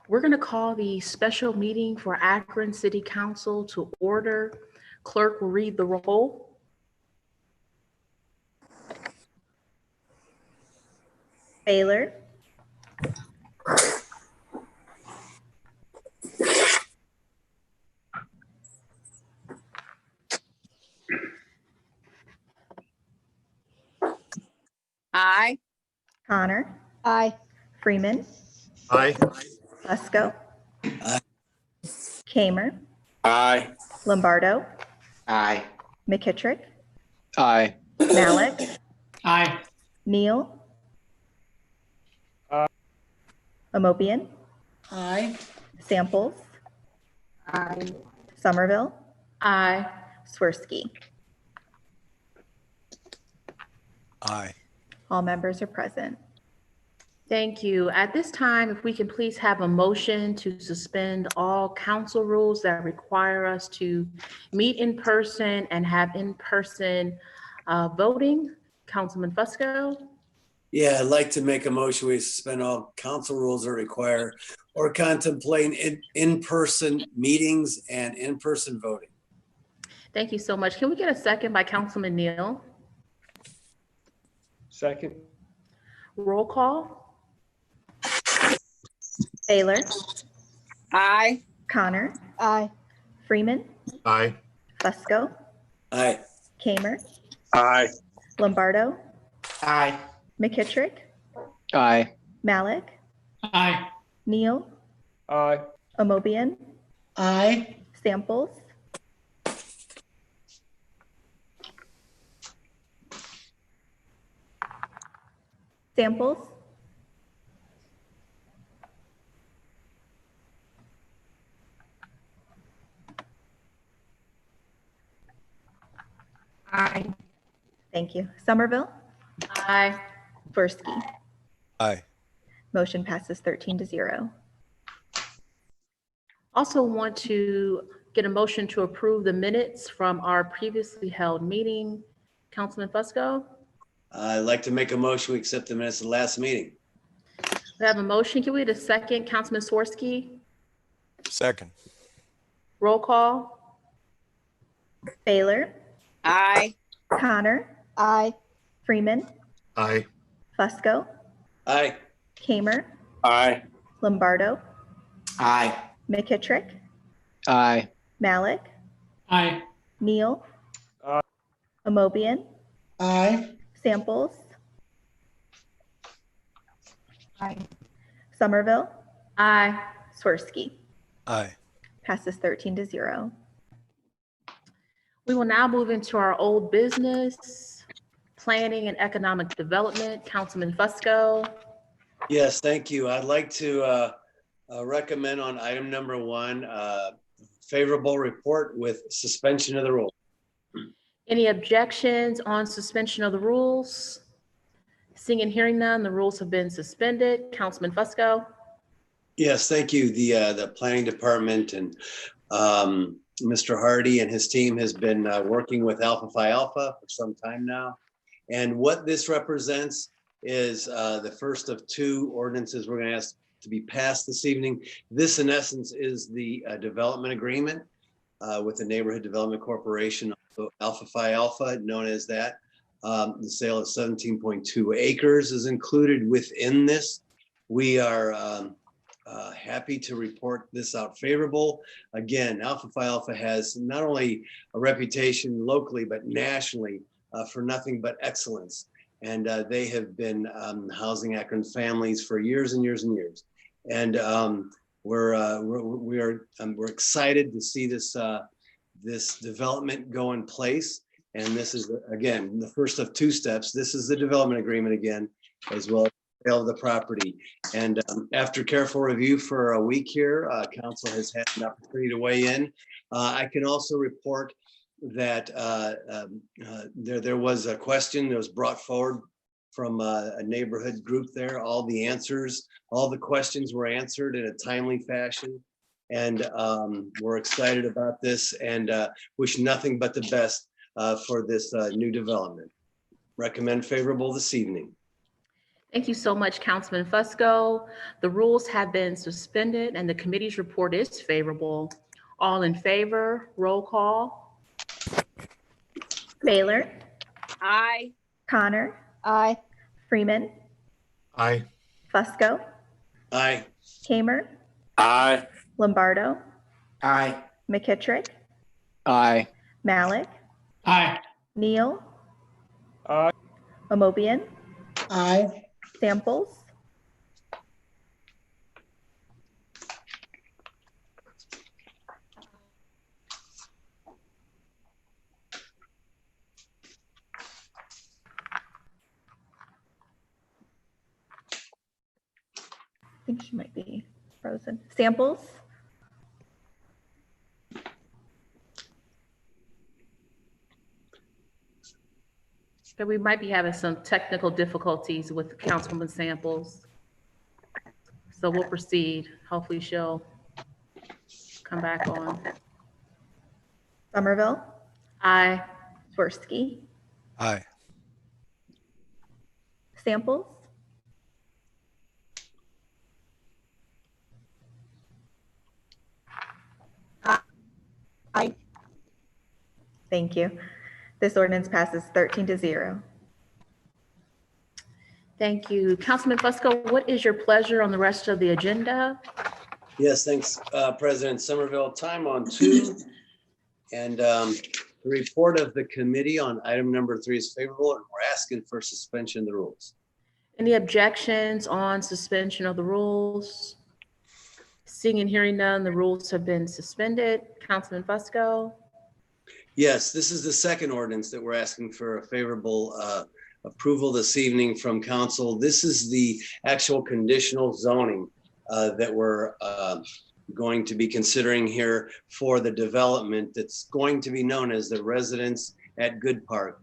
We're going to call the special meeting for Akron City Council to order. Clerk will read the roll. Baylor. Aye. Connor. Aye. Freeman. Aye. Fusco. Aye. Kamer. Aye. Lombardo. Aye. McKittrick. Aye. Malik. Aye. Neal. Aye. Amobian. Aye. Samples. Aye. Somerville. Aye. Swirsky. Aye. All members are present. Thank you. At this time, if we can please have a motion to suspend all council rules that require us to meet in person and have in-person voting. Councilman Fusco. Yeah, I'd like to make a motion. We suspend all council rules that require or contemplate in-person meetings and in-person voting. Thank you so much. Can we get a second by Councilman Neal? Second. Roll call. Baylor. Aye. Connor. Aye. Freeman. Aye. Fusco. Aye. Kamer. Aye. Lombardo. Aye. McKittrick. Aye. Malik. Aye. Neal. Aye. Amobian. Aye. Samples. Samples. Aye. Thank you. Somerville. Aye. Swirsky. Aye. Motion passes 13-0. Also want to get a motion to approve the minutes from our previously held meeting. Councilman Fusco. I'd like to make a motion. We accept the minutes of the last meeting. We have a motion. Can we get a second? Councilman Swirsky. Second. Roll call. Baylor. Aye. Connor. Aye. Freeman. Aye. Fusco. Aye. Kamer. Aye. Lombardo. Aye. McKittrick. Aye. Malik. Aye. Neal. Aye. Amobian. Aye. Samples. Aye. Somerville. Aye. Swirsky. Aye. Passes 13-0. We will now move into our old business, planning and economic development. Councilman Fusco. Yes, thank you. I'd like to recommend on item number 1, favorable report with suspension of the rule. Any objections on suspension of the rules? Seeing and hearing none, the rules have been suspended. Councilman Fusco. Yes, thank you. The planning department and Mr. Hardy and his team has been working with Alpha Phi Alpha for some time now. And what this represents is the first of 2 ordinances we're going to ask to be passed this evening. This, in essence, is the development agreement with the Neighborhood Development Corporation, Alpha Phi Alpha, known as that. The sale of 17.2 acres is included within this. We are happy to report this out favorable. Again, Alpha Phi Alpha has not only a reputation locally, but nationally for nothing but excellence. And they have been housing Akron families for years and years and years. And we're excited to see this this development go in place. And this is, again, the first of 2 steps. This is the development agreement again, as well as the sale of the property. And after careful review for a week here, council has had an opportunity to weigh in. I can also report that there was a question that was brought forward from a neighborhood group there. All the answers, all the questions were answered in a timely fashion. And we're excited about this and wish nothing but the best for this new development. Recommend favorable this evening. Thank you so much, Councilman Fusco. The rules have been suspended and the committee's report is favorable. All in favor, roll call. Baylor, Aye. Connor, Aye. Freeman, Aye. Fusco, Aye. Kamer, Aye. Lombardo, Aye. McKittrick, Aye. Malik, Aye. Neal, Aye. Amobian, Aye. Samples, I think she might be frozen. Samples, Okay, we might be having some technical difficulties with Councilwoman Samples. So we'll proceed. Hopefully she'll come back on. Somerville, Aye. Swirsky, Aye. Samples, Aye. thank you. This ordinance passes 13-0. Thank you. Councilman Fusco, what is your pleasure on the rest of the agenda? Yes, thanks, President Somerville. Time on 2. And the report of the committee on item number 3 is favorable, and we're asking for suspension of the rules. Any objections on suspension of the rules? Seeing and hearing none, the rules have been suspended. Councilman Fusco? Yes, this is the second ordinance that we're asking for a favorable approval this evening from council. This is the actual conditional zoning that we're going to be considering here for the development that's going to be known as the residence at Good Park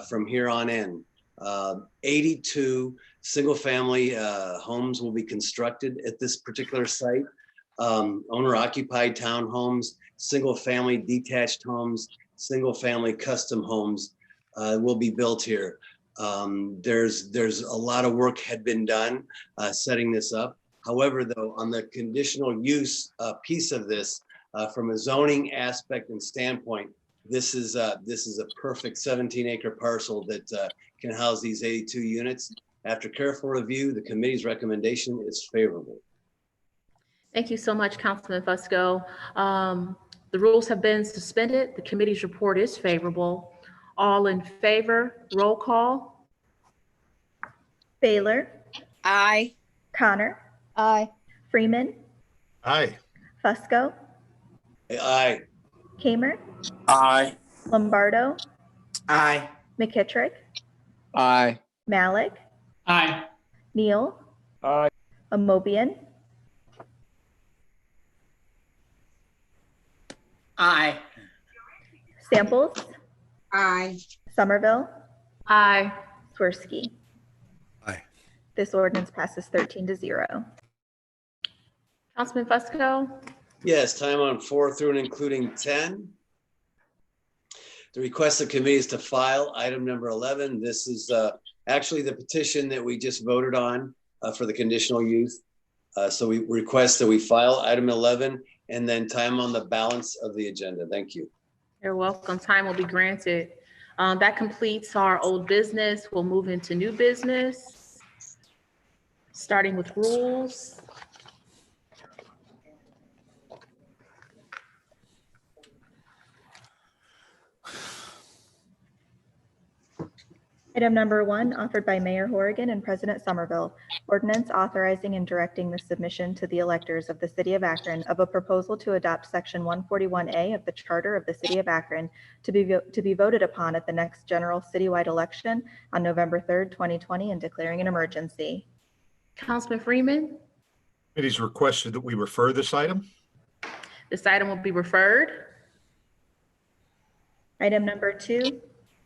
from here on in. 82 single-family homes will be constructed at this particular site. Owner-occupied townhomes, single-family detached homes, single-family custom homes will be built here. There's a lot of work had been done setting this up. However, though, on the conditional use piece of this, from a zoning aspect and standpoint, this is a perfect 17-acre parcel that can house these 82 units. After careful review, the committee's recommendation is favorable. Thank you so much, Councilman Fusco. The rules have been suspended. The committee's report is favorable. All in favor, roll call. Baylor, Aye. Connor, Aye. Freeman, Aye. Fusco, Aye. Kamer, Aye. Lombardo, Aye. McKittrick, Aye. Malik, Aye. Neal, Aye. Amobian, Aye. Samples, Aye. Somerville, Aye. Swirsky. Aye. This ordinance passes 13-0. Councilman Fusco? Yes, time on 4 through and including 10. The request of committee is to file item number 11. This is actually the petition that we just voted on for the conditional use. So we request that we file item 11 and then time on the balance of the agenda. Thank you. You're welcome. Time will be granted. That completes our old business. We'll move into new business, starting with rules. Item number 1, offered by Mayor Horrigan and President Somerville. Ordinance authorizing and directing the submission to the electors of the City of Akron of a proposal to adopt Section 141A of the Charter of the City of Akron to be voted upon at the next general citywide election on November 3rd, 2020, and declaring an emergency. Councilman Freeman, It is requested that we refer this item. this item will be referred. Item number 2,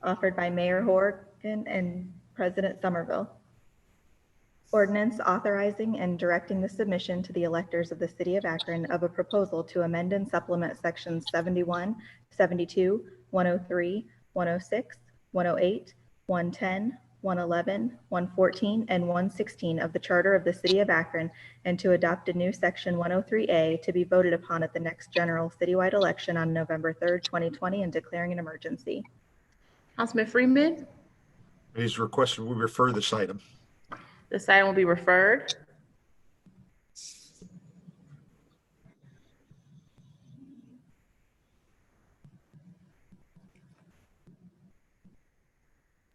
offered by Mayor Horrigan and President Somerville. Ordinance authorizing and directing the submission to the electors of the City of Akron of a proposal to amend and supplement sections 71, 72, 103, 106, 108, 110, 111, 114, and 116 of the Charter of the City of Akron, and to adopt a new Section 103A to be voted upon at the next general citywide election on November 3rd, 2020, and declaring an emergency. Councilman Freeman, It is requested we refer this item. this item will be referred.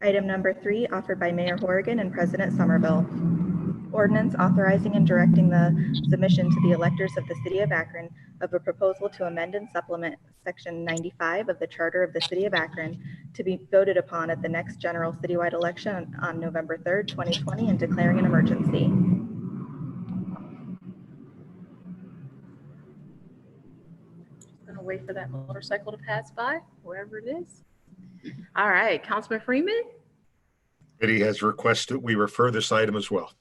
Item number 3, offered by Mayor Horrigan and President Somerville. Ordinance authorizing and directing the submission to the electors of the City of Akron of a proposal to amend and supplement Section 95 of the Charter of the City of Akron to be voted upon at the next general citywide election on November 3rd, 2020, and declaring an emergency. Gonna wait for that motorcycle to pass by, wherever it is. All right, Councilman Freeman. Committee has requested we refer this item as well.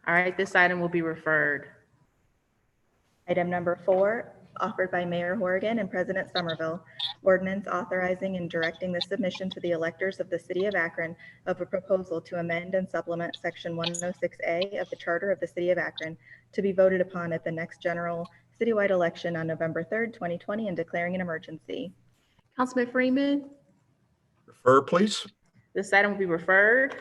All right, this item will be referred. Item number 4, offered by Mayor Horrigan and President Somerville. Ordinance authorizing and directing the submission to the electors of the City of Akron of a proposal to amend and supplement Section 106A of the Charter of the City of Akron to be voted upon at the next general citywide election on November 3rd, 2020, and declaring an emergency. Councilman Freeman, Refer, please. this item will be referred.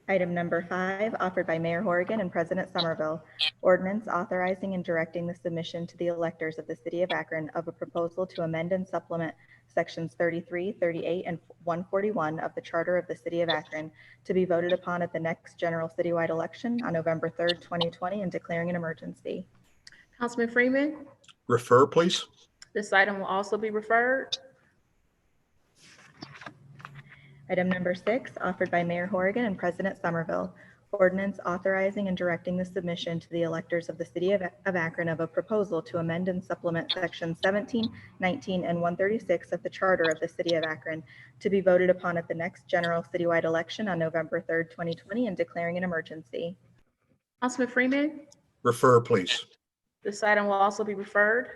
Item number 5, offered by Mayor Horrigan and President Somerville. Ordinance authorizing and directing the submission to the electors of the City of Akron of a proposal to amend and supplement Sections 33, 38, and 141 of the Charter of the City of Akron to be voted upon at the next general citywide election on November 3rd, 2020, and declaring an emergency. Councilman Freeman, Refer, please. this item will also be referred. Item number 6, offered by Mayor Horrigan and President Somerville. Ordinance authorizing and directing the submission to the electors of the City of Akron of a proposal to amend and supplement Sections 17, 19, and 136 of the Charter of the City of Akron to be voted upon at the next general citywide election on November 3rd, 2020, and declaring an emergency. Councilman Freeman, Refer, please. this item will also be referred.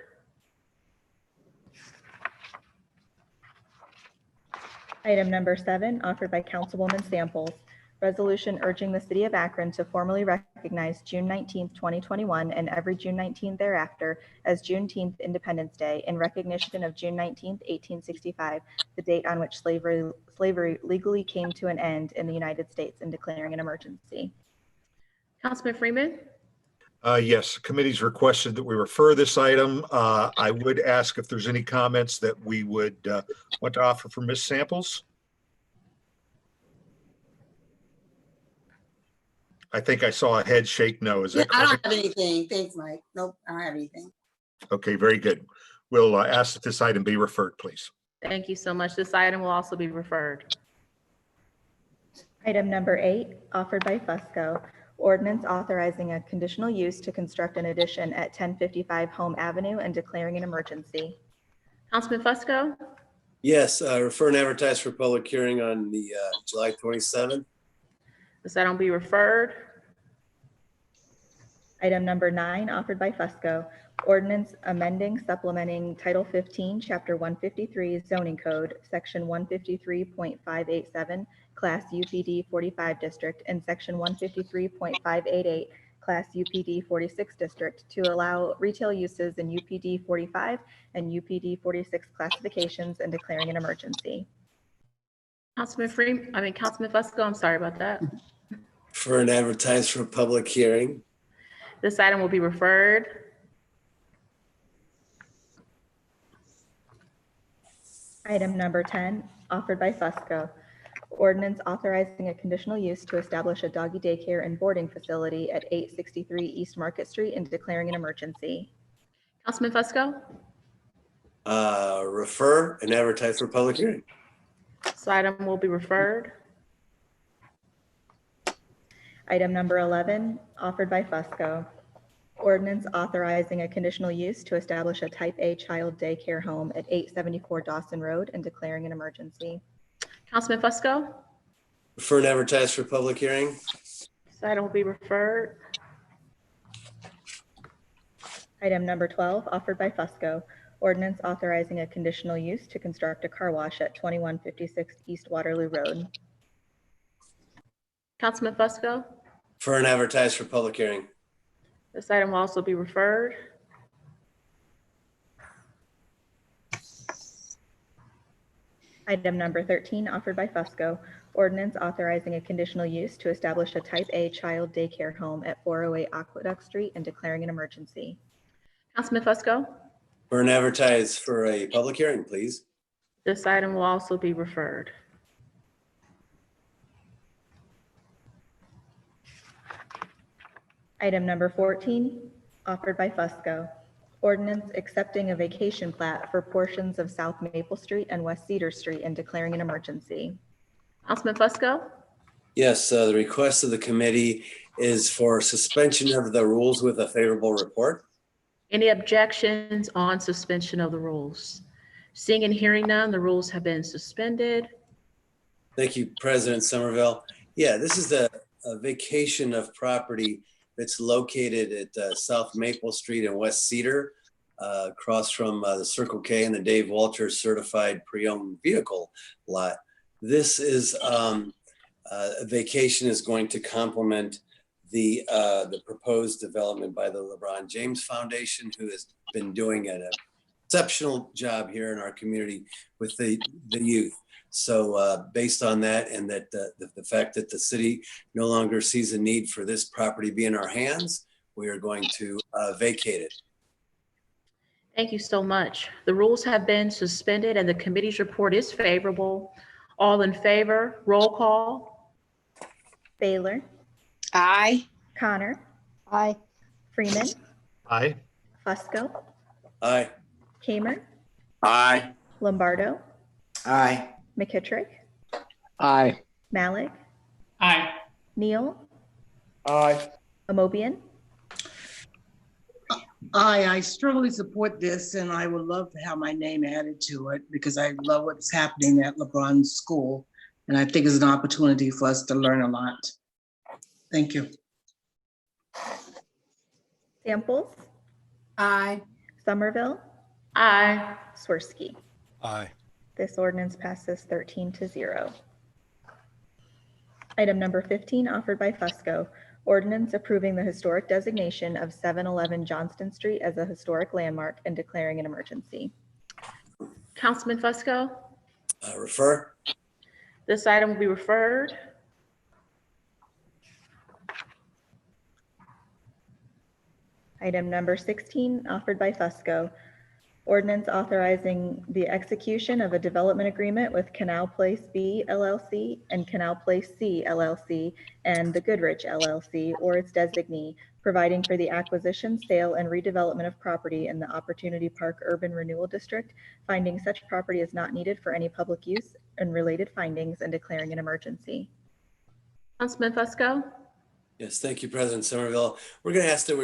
Item number 7, offered by Councilwoman Samples. Resolution urging the City of Akron to formally recognize June 19th, 2021, and every June 19th thereafter as Juneteenth Independence Day in recognition of June 19th, 1865, the date on which slavery legally came to an end in the United States, and declaring an emergency. Councilman Freeman, Yes, the committee's requested that we refer this item. I would ask if there's any comments that we would want to offer from Ms. Samples. I think I saw a head shake no. Is that I correct? don't have anything. Thanks, Mike. Nope, I don't have anything. Okay, very good. We'll ask that this item be referred, please. thank you so much. This item will also be referred. Item number 8, offered by Fusco. Ordinance authorizing a conditional use to construct an addition at 1055 Home Avenue and declaring an emergency. Councilman Fusco, Yes, refer and advertise for public hearing on the July 27th. this item will be referred. Item number 9, offered by Fusco. Ordinance amending, supplementing Title 15, Chapter 153 Zoning Code, Section 153.587, Class UPD 45 District, and Section 153.588, Class UPD 46 District, to allow retail uses in UPD 45 and UPD 46 classifications, and declaring an emergency. Councilman Fusco, I'm sorry about that. Refer and advertise for public hearing. This item will be referred. Item number 10, offered by Fusco. Ordinance authorizing a conditional use to establish a doggy daycare and boarding facility at 863 East Market Street and declaring an emergency. Councilman Fusco, Refer and advertise for public hearing. this item will be referred. Item number 11, offered by Fusco. Ordinance authorizing a conditional use to establish a type A child daycare home at 874 Dawson Road and declaring an emergency. Councilman Fusco, Refer and advertise for public hearing. this item will be referred. Item number 12, offered by Fusco. Ordinance authorizing a conditional use to construct a car wash at 2156 East Waterloo Road. Councilman Fusco. For and advertise for public hearing. This item will also be referred. Item number 13, offered by Fusco. Ordinance authorizing a conditional use to establish a Type A child daycare home at 408 Aqueduct Street and declaring an emergency. Councilman Fusco. For and advertise for a public hearing, please. This item will also be referred. Item number 14, offered by Fusco. Ordinance accepting a vacation plat for portions of South Maple Street and West Cedar Street and declaring an emergency. Councilman Fusco. Yes, the request of the committee is for suspension of the rules with a favorable report. Any objections on suspension of the rules? Seeing and hearing none, the rules have been suspended. Thank you, President Somerville. Yeah, this is a vacation of property that's located at South Maple Street and West Cedar, across from the Circle K and the Dave Walters Certified Pre-Owned Vehicle lot. This is a vacation is going to complement the proposed development by the LeBron James Foundation, who has been doing an exceptional job here in our community with the youth. So based on that, and that the fact that the city no longer sees a need for this property be in our hands, we are going to vacate it. Thank you so much. The rules have been suspended and the committee's report is favorable. All in favor, roll call. Baylor, Aye. Connor, Aye. Freeman, Aye. Fusco, Aye. Kamer, Aye. Lombardo, Aye. McKittrick, Aye. Malik, Aye. Neal, Aye. Amobian. I strongly support this, and I would love to have my name added to it because I love what's happening at LeBron's school. And I think it's an opportunity for us to learn a lot. Thank you. Samples, Aye. Somerville, Aye. Swirsky. Aye. This ordinance passes 13-0. Item number 15, offered by Fusco. Ordinance approving the historic designation of 711 Johnston Street as a historic landmark and declaring an emergency. Councilman Fusco. Refer. This item will be referred. Item number 16, offered by Fusco. Ordinance authorizing the execution of a development agreement with Canal Place B LLC and Canal Place C LLC and the Goodrich LLC or its designee, providing for the acquisition, sale, and redevelopment of property in the Opportunity Park Urban Renewal District, finding such property is not needed for any public use and related findings, and declaring an emergency. Councilman Fusco. Yes, thank you, President Somerville. We're going to ask that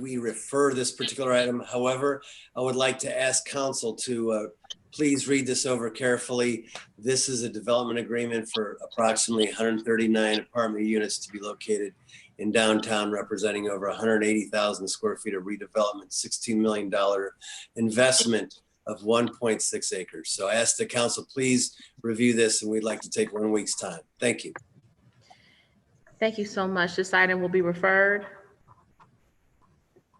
we refer this particular item. However, I would like to ask council to please read this over carefully. This is a development agreement for approximately 139 apartment units to be located in downtown, representing over 180,000 square feet of redevelopment, $16 million investment of 1.6 acres. So I ask the council, please review this, and we'd like to take 1 week's time. Thank you. Thank you so much. This item will be referred.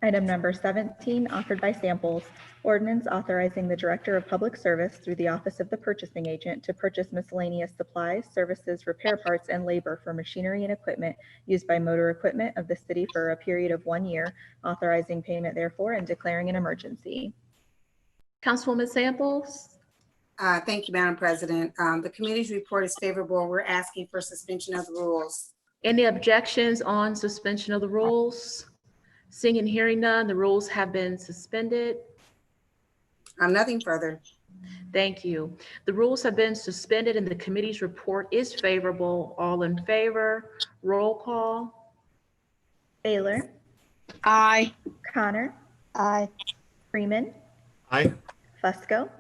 Item number 17, offered by Samples. Ordinance authorizing the Director of Public Service through the Office of the Purchasing Agent to purchase miscellaneous supplies, services, repair parts, and labor for machinery and equipment used by motor equipment of the city for a period of 1 year, authorizing payment therefore and declaring an emergency. Councilwoman Samples. Thank you, Madam President. The committee's report is favorable. We're asking for suspension of the rules. Any objections on suspension of the rules? Seeing and hearing none, the rules have been suspended. Nothing further. Thank you. The rules have been suspended and the committee's report is favorable. All in favor, roll call. Baylor, Aye. Connor, Aye. Freeman, Aye. Fusco,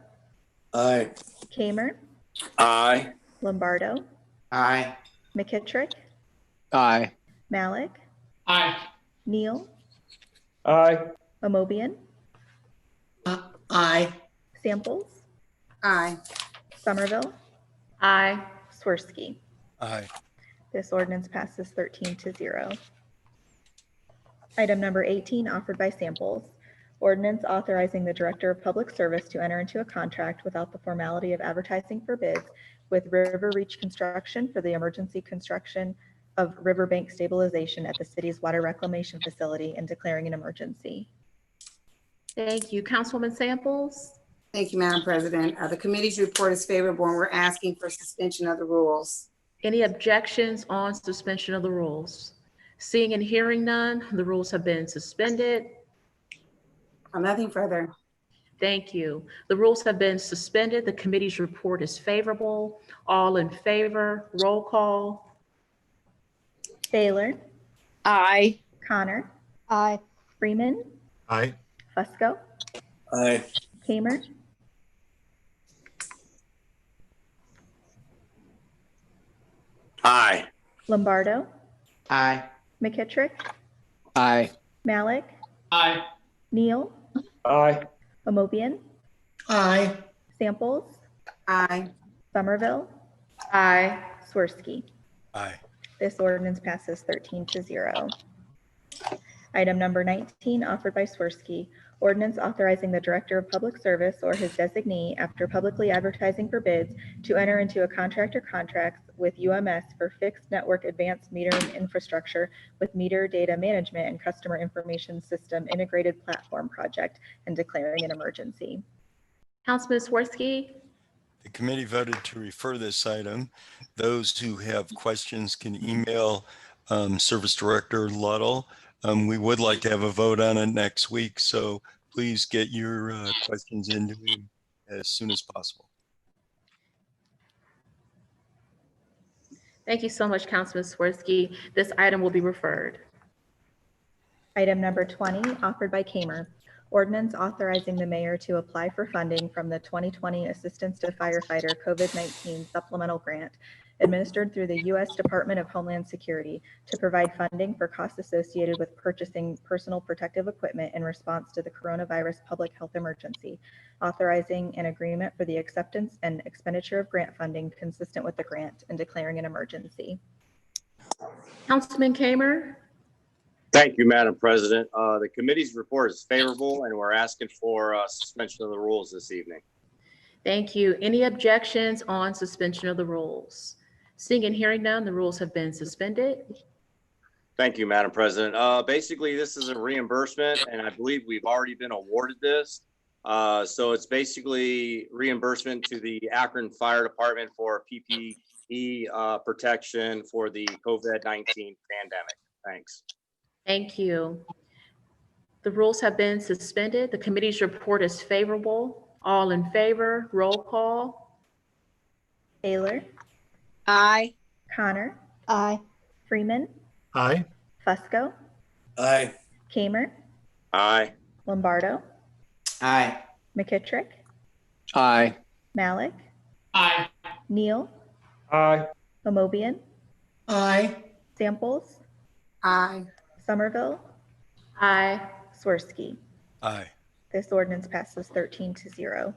Aye. Kamer, Aye. Lombardo, Aye. McKittrick, Aye. Malik, Aye. Neal, Aye. Amobian. Aye. Samples, Aye. Somerville, Aye. Swirsky. Aye. This ordinance passes 13-0. Item number 18, offered by Samples. Ordinance authorizing the Director of Public Service to enter into a contract without the formality of advertising for bids with River Reach Construction for the emergency construction of riverbank stabilization at the city's water reclamation facility and declaring an emergency. Thank you. Councilwoman Samples? Thank you, Madam President. The committee's report is favorable and we're asking for suspension of the rules. Any objections on suspension of the rules? Seeing and hearing none, the rules have been suspended. Nothing further. Thank you. The rules have been suspended. The committee's report is favorable. All in favor, roll call. Baylor, Aye. Connor, Aye. Freeman, Aye. Fusco, Aye. Kamer, Aye. Lombardo, Aye. McKittrick, Aye. Malik, Aye. Neal, Aye. Amobian, Aye. Samples, Aye. Somerville, Aye. Swirsky. Aye. This ordinance passes 13-0. Item number 19, offered by Swirsky. Ordinance authorizing the Director of Public Service or his designee, after publicly advertising for bids, to enter into a contract or contracts with UMS for fixed network advanced metering infrastructure with meter data management and customer information system integrated platform project and declaring an emergency. Councilman Swirsky? The committee voted to refer this item. Those who have questions can email Service Director Luddle. We would like to have a vote on it next week, so please get your questions into him as soon as possible. Thank you so much, Councilman Swirsky. This item will be referred. Item number 20, offered by Kamer. Ordinance authorizing the mayor to apply for funding from the 2020 Assistance to Firefighter COVID-19 Supplemental Grant administered through the U.S. Department of Homeland Security to provide funding for costs associated with purchasing personal protective equipment in response to the coronavirus public health emergency, authorizing an agreement for the acceptance and expenditure of grant funding consistent with the grant and declaring an emergency. Councilman Kamer? Thank you, Madam President. The committee's report is favorable and we're asking for suspension of the rules this evening. Thank you. Any objections on suspension of the rules? Seeing and hearing none, the rules have been suspended. Thank you, Madam President. Basically, this is a reimbursement and I believe we've already been awarded this. So it's basically reimbursement to the Akron Fire Department for PPE protection for the COVID-19 pandemic. Thanks. Thank you. The rules have been suspended. The committee's report is favorable. All in favor, roll call. Baylor, Aye. Connor, Aye. Freeman, Aye. Fusco, Aye. Kamer, Aye. Lombardo, Aye. McKittrick, Aye. Malik, Aye. Neal, Aye. Amobian, Aye. Samples, Aye. Somerville, Aye. Swirsky. Aye. This ordinance passes 13-0.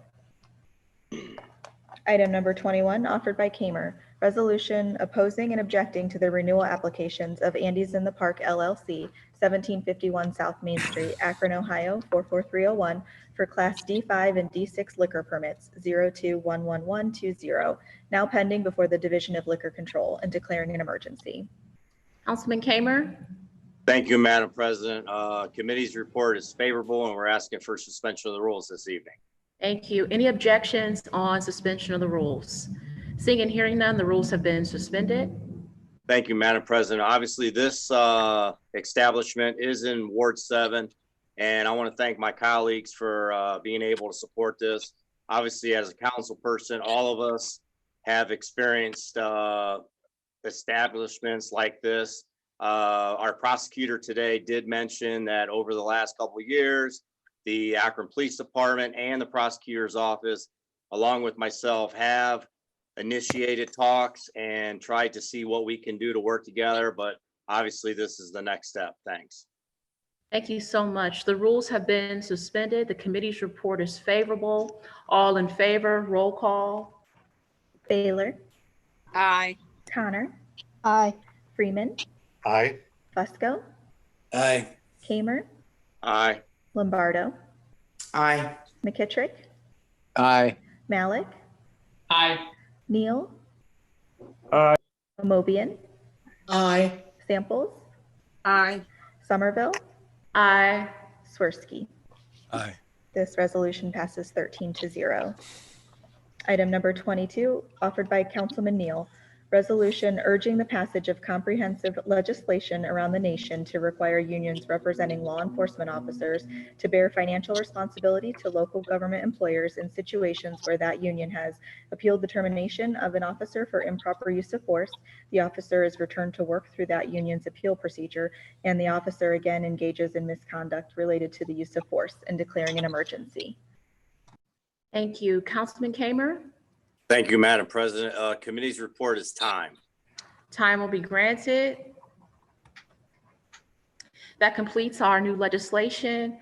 Item number 21, offered by Kamer. Resolution opposing and objecting to the renewal applications of Andy's in the Park LLC, 1751 South Main Street, Akron, Ohio, 44301 for Class D5 and D6 liquor permits 02-11120, now pending before the Division of Liquor Control and declaring an emergency. Councilman Kamer? Thank you, Madam President. Committee's report is favorable and we're asking for suspension of the rules this evening. Thank you. Any objections on suspension of the rules? Seeing and hearing none, the rules have been suspended. Thank you, Madam President. Obviously, this establishment is in Ward 7, and I want to thank my colleagues for being able to support this. Obviously, as a council person, all of us have experienced establishments like this. Our prosecutor today did mention that over the last couple of years, the Akron Police Department and the prosecutor's office, along with myself, have initiated talks and tried to see what we can do to work together. But obviously, this is the next step. Thanks. Thank you so much. The rules have been suspended. The committee's report is favorable. All in favor, roll call. Baylor, Aye. Connor, Aye. Freeman, Aye. Fusco, Aye. Hamer, Aye. Lombardo, Aye. McKittrick, Aye. Malik, Aye. Neal, Aye. Mobian, Aye. Samples, Aye. Somerville, Aye. Swirsky. Aye. This resolution passes 13-0. Item number 22, offered by Councilman Neal, resolution urging the passage of comprehensive legislation around the nation to require unions representing law enforcement officers to bear financial responsibility to local government employers in situations where that union has appealed the termination of an officer for improper use of force, the officer is returned to work through that union's appeal procedure, and the officer again engages in misconduct related to the use of force and declaring an emergency. Thank you. Councilman Kamer, Thank you, Madam President. Committee's report is time. time will be granted. That completes our new legislation.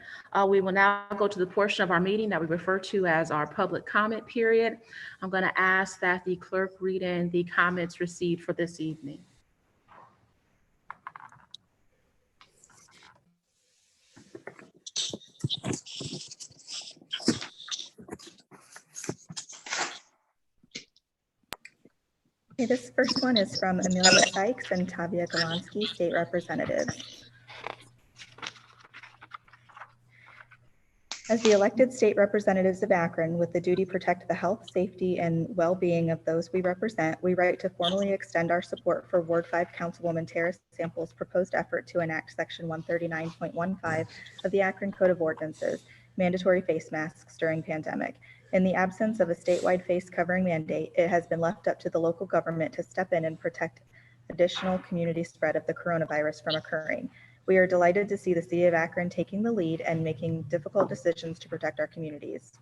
We will now go to the portion of our meeting that we refer to as our public comment period. I'm going to ask that the clerk read in the comments received for this evening. Okay, this first one is from Amelia Sykes and Tavia Galansky, state representatives. As the elected state representatives of Akron with the duty to protect the health, safety, and well-being of those we represent, we write to formally extend our support for Ward 5 Councilwoman Tara Samples' proposed effort to enact Section 139.15 of the Akron Code of Ordinances, mandatory face masks during pandemic. In the absence of a statewide face covering mandate, it has been left up to the local government to step in and protect additional community spread of the coronavirus from occurring. We are delighted to see the city of Akron taking the lead and making difficult decisions to protect our communities.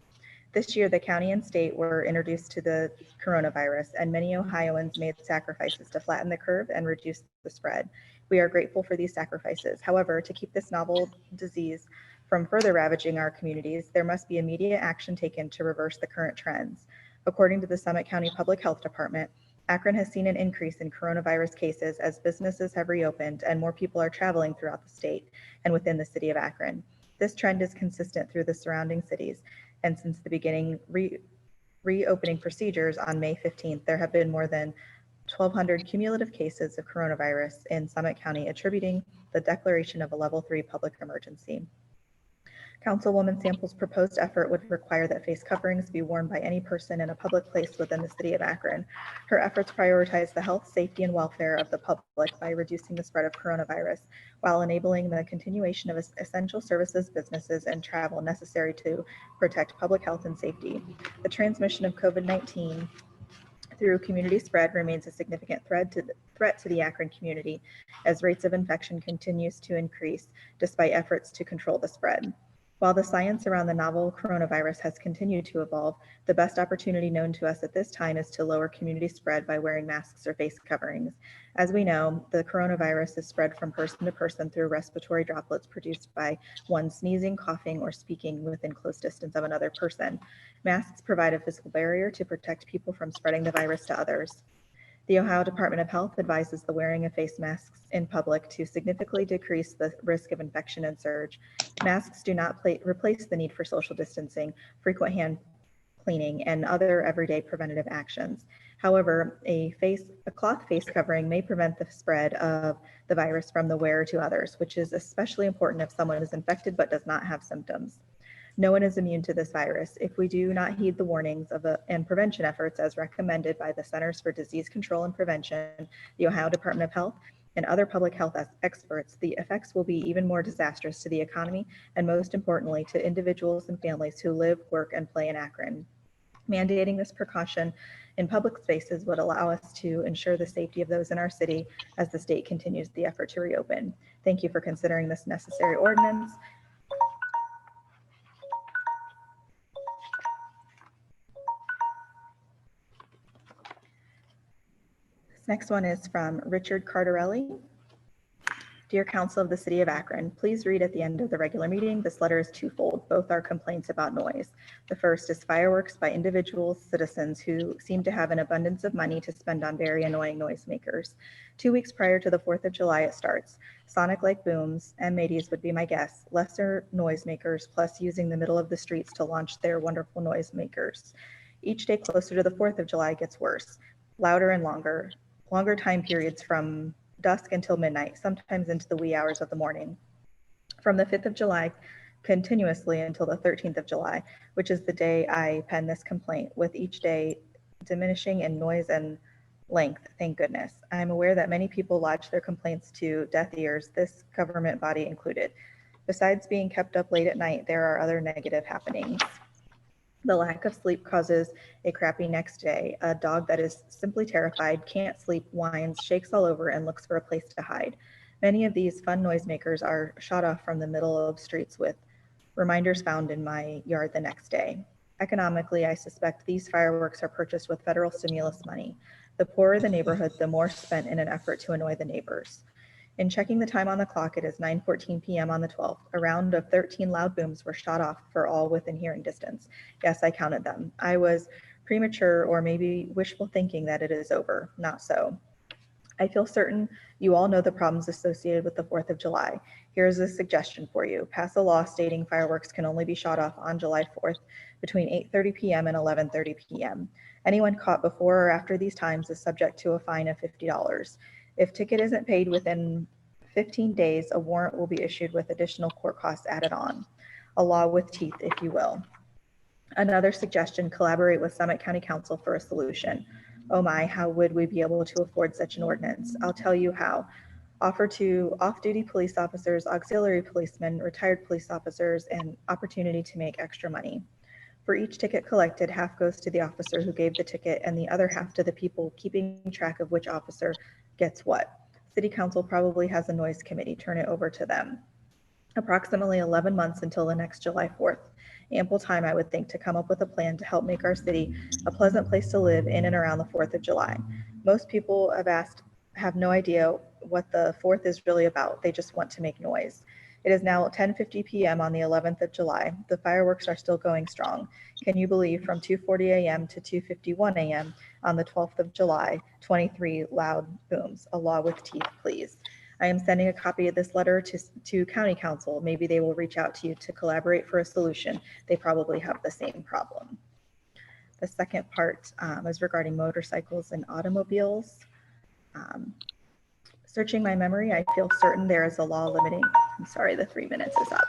This year, the county and state were introduced to the coronavirus, and many Ohioans made sacrifices to flatten the curve and reduce the spread. We are grateful for these sacrifices. However, to keep this novel disease from further ravaging our communities, there must be immediate action taken to reverse the current trends. According to the Summit County Public Health Department, Akron has seen an increase in coronavirus cases as businesses have reopened and more people are traveling throughout the state and within the city of Akron. This trend is consistent through the surrounding cities, and since the beginning reopening procedures on May 15th, there have been more than 1,200 cumulative cases of coronavirus in Summit County, attributing the declaration of a level 3 public emergency. Councilwoman Samples' proposed effort would require that face coverings be worn by any person in a public place within the city of Akron. Her efforts prioritize the health, safety, and welfare of the public by reducing the spread of coronavirus, while enabling the continuation of essential services, businesses, and travel necessary to protect public health and safety. The transmission of COVID-19 through community spread remains a significant threat to the Akron community, as rates of infection continues to increase despite efforts to control the spread. While the science around the novel coronavirus has continued to evolve, the best opportunity known to us at this time is to lower community spread by wearing masks or face coverings. As we know, the coronavirus is spread from person to person through respiratory droplets produced by one sneezing, coughing, or speaking within close distance of another person. Masks provide a physical barrier to protect people from spreading the virus to others. The Ohio Department of Health advises the wearing of face masks in public to significantly decrease the risk of infection and surge. Masks do not replace the need for social distancing, frequent hand cleaning, and other everyday preventative actions. However, a cloth face covering may prevent the spread of the virus from the wearer to others, which is especially important if someone is infected but does not have symptoms. No one is immune to this virus. If we do not heed the warnings and prevention efforts as recommended by the Centers for Disease Control and Prevention, the Ohio Department of Health, and other public health experts, the effects will be even more disastrous to the economy and, most importantly, to individuals and families who live, work, and play in Akron. Mandating this precaution in public spaces would allow us to ensure the safety of those in our city as the state continues the effort to reopen. Thank you for considering this necessary ordinance. This next one is from Richard Cardarelli. Dear Council of the City of Akron, please read at the end of the regular meeting. This letter is twofold. Both are complaints about noise. The first is fireworks by individual citizens who seem to have an abundance of money to spend on very annoying noisemakers. 2 weeks prior to the 4th of July, it starts. Sonic-like booms, M80s would be my guess, lesser noisemakers, plus using the middle of the streets to launch their wonderful noisemakers. Each day closer to the 4th of July gets worse, louder and longer time periods from dusk until midnight, sometimes into the wee hours of the morning. From the 5th of July, continuously until the 13th of July, which is the day I pen this complaint, with each day diminishing in noise and length, thank goodness. I am aware that many people lodge their complaints to deaf ears, this government body included. Besides being kept up late at night, there are other negative happenings. The lack of sleep causes a crappy next day. A dog that is simply terrified, can't sleep, whines, shakes all over, and looks for a place to hide. Many of these fun noisemakers are shot off from the middle of streets with reminders found in my yard the next day. Economically, I suspect these fireworks are purchased with federal stimulus money. The poorer the neighborhood, the more spent in an effort to annoy the neighbors. In checking the time on the clock, it is 9:14 p.m. on the 12th. A round of 13 loud booms were shot off for all within hearing distance. Yes, I counted them. I was premature or maybe wishful thinking that it is over. Not so. I feel certain you all know the problems associated with the 4th of July. Here's a suggestion for you. Pass a law stating fireworks can only be shot off on July 4th between 8:30 p.m. and 11:30 p.m. Anyone caught before or after these times is subject to a fine of $50. If ticket isn't paid within 15 days, a warrant will be issued with additional court costs added on. A law with teeth, if you will. Another suggestion, collaborate with Summit County Council for a solution. Oh my, how would we be able to afford such an ordinance? I'll tell you how. Offer to off-duty police officers, auxiliary policemen, retired police officers, an opportunity to make extra money. For each ticket collected, half goes to the officer who gave the ticket and the other half to the people keeping track of which officer gets what. City Council probably has a noise committee. Turn it over to them. Approximately 11 months until the next July 4th. Ample time, I would think, to come up with a plan to help make our city a pleasant place to live in and around the 4th of July. Most people have no idea what the 4th is really about. They just want to make noise. It is now 10:50 p.m. on the 11th of July. The fireworks are still going strong. Can you believe from 2:40 a.m. to 2:51 a.m. on the 12th of July, 23 loud booms? A law with teeth, please. I am sending a copy of this letter to County Council. Maybe they will reach out to you to collaborate for a solution. They probably have the same problem. The second part is regarding motorcycles and automobiles. Searching my memory, I feel certain there is a law limiting, I'm sorry, the 3 minutes is up.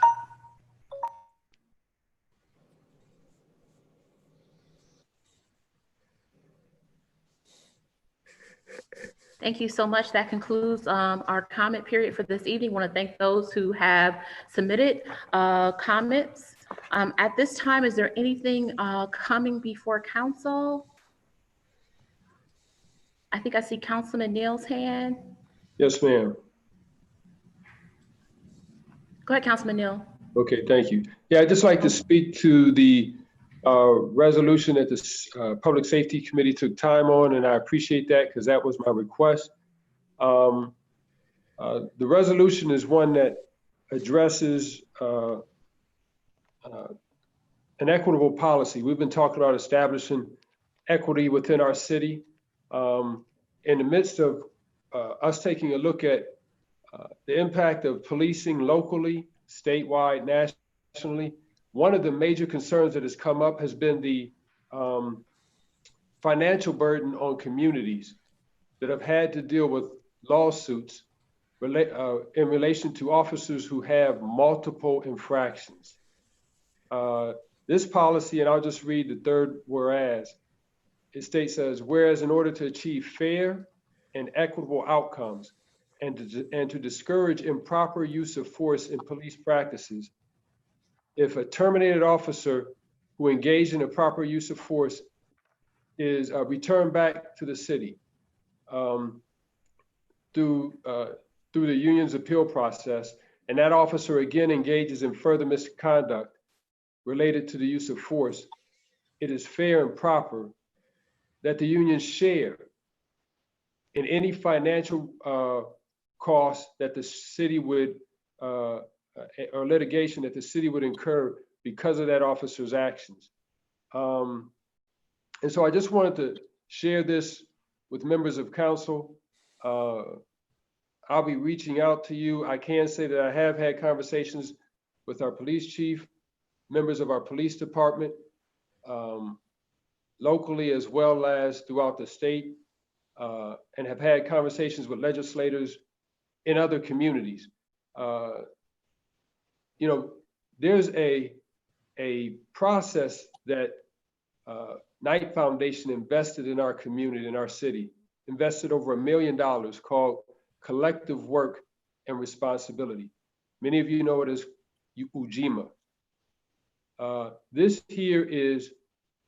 Thank you so much. That concludes our comment period for this evening. I want to thank those who have submitted comments. At this time, is there anything coming before council? I think I see Councilman Neal's hand. Yes, ma'am. Go ahead, Councilman Neal. Okay, thank you. Yeah, I'd just like to speak to the resolution that the Public Safety Committee took time on, and I appreciate that because that was my request. The resolution is one that addresses an equitable policy. We've been talking about establishing equity within our city. In the midst of us taking a look at the impact of policing locally, statewide, nationally, one of the major concerns that has come up has been the financial burden on communities that have had to deal with lawsuits in relation to officers who have multiple infractions. This policy, and I'll just read the third whereas, it states as, whereas in order to achieve fair and equitable outcomes and to discourage improper use of force in police practices, if a terminated officer who engaged in a proper use of force is returned back to the city through the union's appeal process, and that officer again engages in further misconduct related to the use of force, it is fair and proper that the union share in any financial costs that the city would, or litigation that the city would incur because of that officer's actions. And so I just wanted to share this with members of council. I'll be reaching out to you. I can say that I have had conversations with our police chief, members of our police department, locally as well as throughout the state, and have had conversations with legislators in other communities. You know, there's a process that Knight Foundation invested in our community, in our city, invested over $1 million called collective work and responsibility. Many of you know it as UJIMA. This here is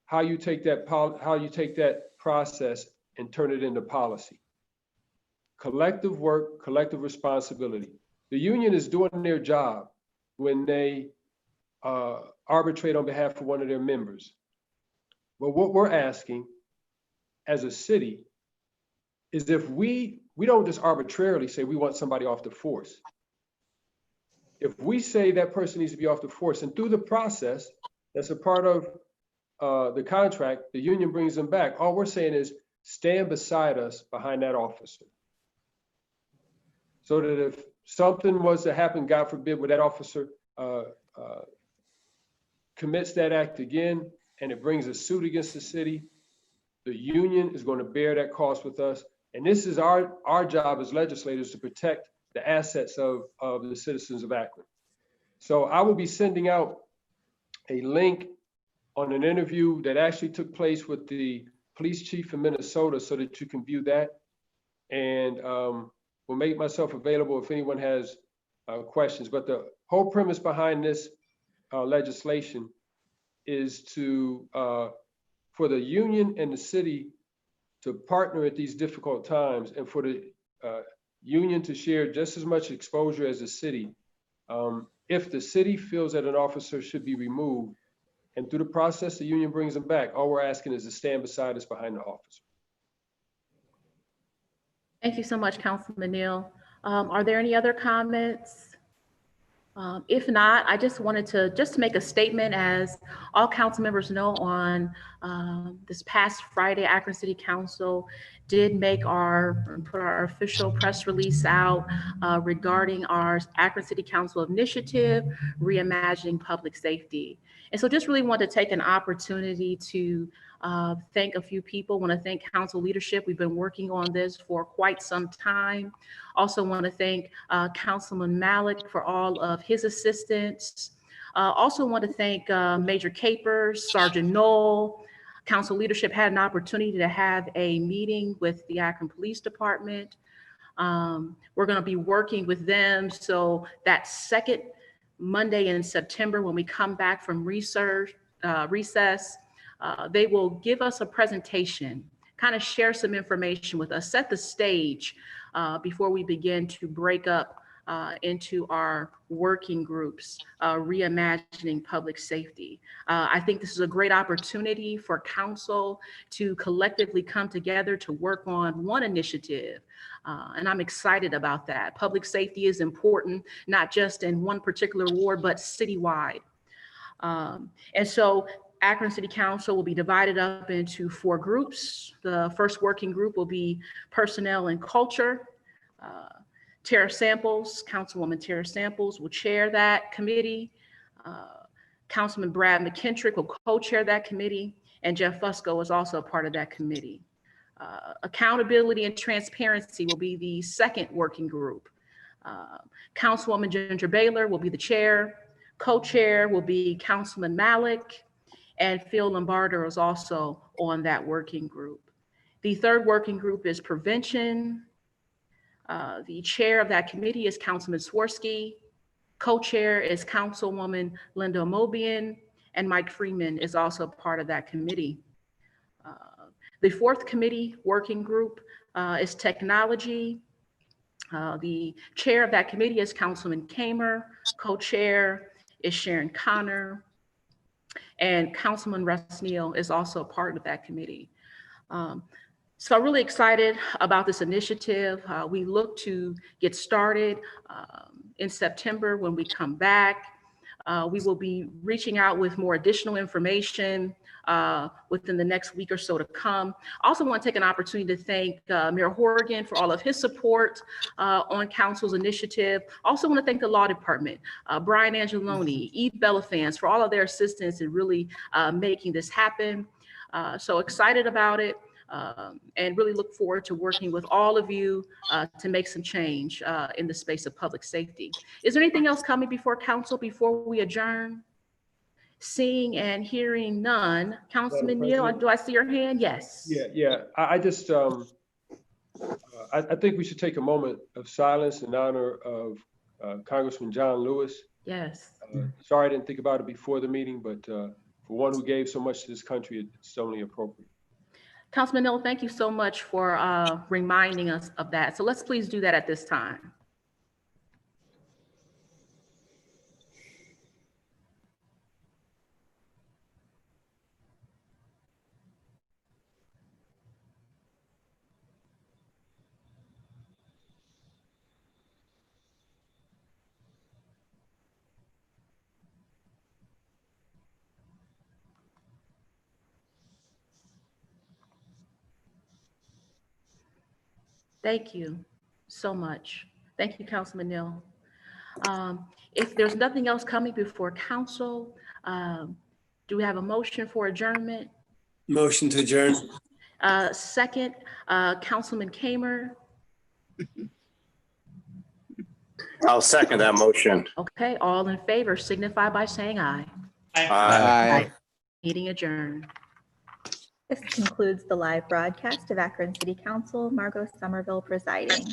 how you take that process and turn it into policy. Collective work, collective responsibility. The union is doing their job when they arbitrate on behalf of one of their members. But what we're asking as a city is if we don't just arbitrarily say we want somebody off the force. If we say that person needs to be off the force, and through the process, that's a part of the contract, the union brings them back. All we're saying is stand beside us behind that officer. So that if something was to happen, God forbid, where that officer commits that act again, and it brings a suit against the city, the union is going to bear that cost with us. And this is our job as legislators to protect the assets of the citizens of Akron. So I will be sending out a link on an interview that actually took place with the police chief in Minnesota so that you can view that. And will make myself available if anyone has questions. But the whole premise behind this legislation is to for the union and the city to partner at these difficult times, and for the union to share just as much exposure as the city. If the city feels that an officer should be removed, and through the process the union brings them back, all we're asking is to stand beside us behind the officer. Thank you so much, Councilman Neal. Are there any other comments? If not, I just wanted to make a statement. As all council members know, on this past Friday, Akron City Council did put our official press release out regarding our Akron City Council initiative, Reimagining Public Safety. And so just really want to take an opportunity to thank a few people. Want to thank council leadership. We've been working on this for quite some time. Also want to thank Councilman Malik for all of his assistance. Also want to thank Major Capers, Sergeant Knoll. Council leadership had an opportunity to have a meeting with the Akron Police Department. We're going to be working with them so that second Monday in September, when we come back from recess, they will give us a presentation, kind of share some information with us, set the stage before we begin to break up into our working groups, reimagining public safety. I think this is a great opportunity for council to collectively come together to work on one initiative. And I'm excited about that. Public safety is important, not just in one particular ward, but citywide. And so Akron City Council will be divided up into 4 groups. The first working group will be personnel and culture. Tara Samples, Councilwoman Tara Samples will chair that committee. Councilman Brad McKintrick will co-chair that committee, and Jeff Fusco is also a part of that committee. Accountability and transparency will be the second working group. Councilwoman Ginger Baylor will be the chair. Co-chair will be Councilman Malik, and Phil Lombardo is also on that working group. The third working group is prevention. The chair of that committee is Councilman Swirsky. Co-chair is Councilwoman Linda Mobian, and Mike Freeman is also part of that committee. The fourth committee working group is technology. The chair of that committee is Councilman Kamer. Co-chair is Sharon Connor. And Councilman Russ Neal is also a part of that committee. So I'm really excited about this initiative. We look to get started in September when we come back. We will be reaching out with more additional information within the next week or so to come. I also want to take an opportunity to thank Mayor Horrigan for all of his support on council's initiative. Also want to thank the law department, Brian Angeloni, Eve Belafans for all of their assistance in really making this happen. So excited about it. And really look forward to working with all of you to make some change in the space of public safety. Is there anything else coming before council before we adjourn? Seeing and hearing none. Councilman Neal, do I see your hand? Yes. Yeah. I just, I think we should take a moment of silence in honor of Congressman John Lewis. Yes. Sorry I didn't think about it before the meeting, but for one who gave so much to this country, it's only appropriate. Councilman Neal, thank you so much for reminding us of that. So let's please do that at this time. Thank you so much. Thank you, Councilman Neal. If there's nothing else coming before council, do we have a motion for adjournment? Motion to adjourn. Second, Councilman Kamer. I'll second that motion. Okay, all in favor signify by saying aye. Aye. Meeting adjourned. This concludes the live broadcast of Akron City Council. Margot Somerville presiding.